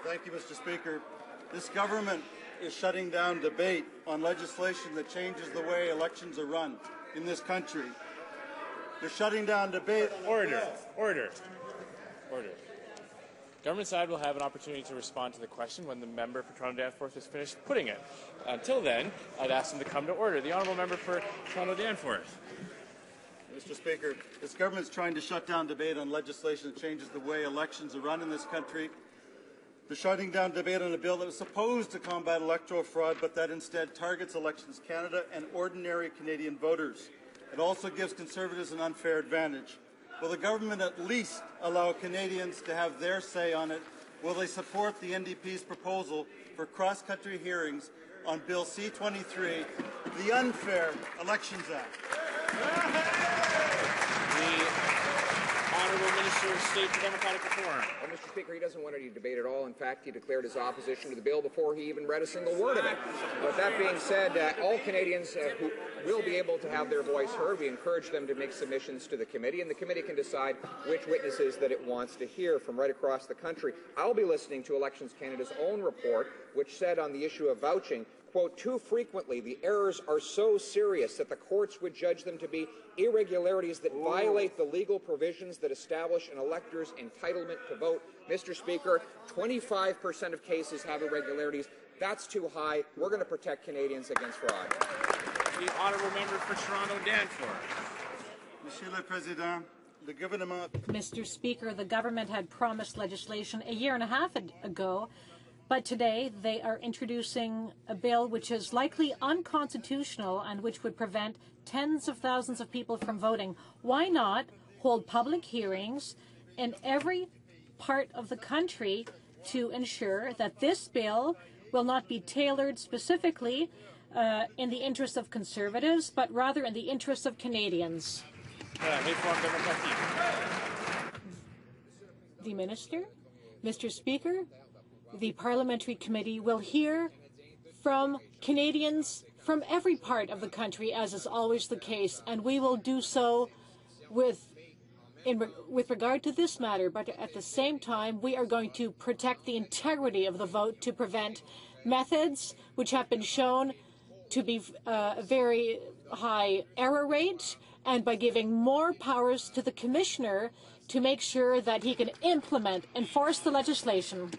Thank you, Mr. Speaker. This government is shutting down debate on legislation that changes the way elections are run in this country. They're shutting down debate. Order. Government side will have an opportunity to respond to the question when the member for Toronto-Danforth is finished putting it. Until then, I'd ask them to come to order. The honourable member for Toronto-Danforth. Mr. Speaker, this government is trying to shut down debate on legislation that changes the way elections are run in this country. They're shutting down debate on a bill that was supposed to combat electoral fraud, but that instead targets Elections Canada and ordinary Canadian voters. It also gives Conservatives an unfair advantage. Will the government at least allow Canadians to have their say on it? Will they support the NDP's proposal for cross-country hearings on Bill C-23, the Unfair Elections Act? The Honourable Minister of State for Democratic Reform. Well, Mr. Speaker, he doesn't want any debate at all. In fact, he declared his opposition to the bill before he even read a single word of it. But that being said, all Canadians who will be able to have their voice heard, we encourage them to make submissions to the committee, and the committee can decide which witnesses that it wants to hear from right across the country. I'll be listening to Elections Canada's own report, which said on the issue of vouching, quote, too frequently the errors are so serious that the courts would judge them to be irregularities that violate the legal provisions that establish an elector's entitlement to vote. Mr. Speaker, 25% of cases have irregularities. That's too high. We're going to protect Canadians against fraud. The honourable member for Toronto-Danforth. Monsieur le Président, le gouvernement... Mr. Speaker, the government had promised legislation a year and a half ago, but today they are introducing a bill which is likely unconstitutional and which would prevent tens of thousands of people from voting. Why not hold public hearings in every part of the country to ensure that this bill will not be tailored specifically in the interests of Conservatives, but rather in the interests of Canadians? The Minister. Mr. Speaker, the Parliamentary Committee will hear from Canadians from every part of the country, as is always the case, and we will do so with regard to this matter, but at the same time, we are going to protect the integrity of the vote to prevent methods which have been shown to be a very high error rate, and by giving more powers to the Commissioner to make sure that he can enforce the legislation.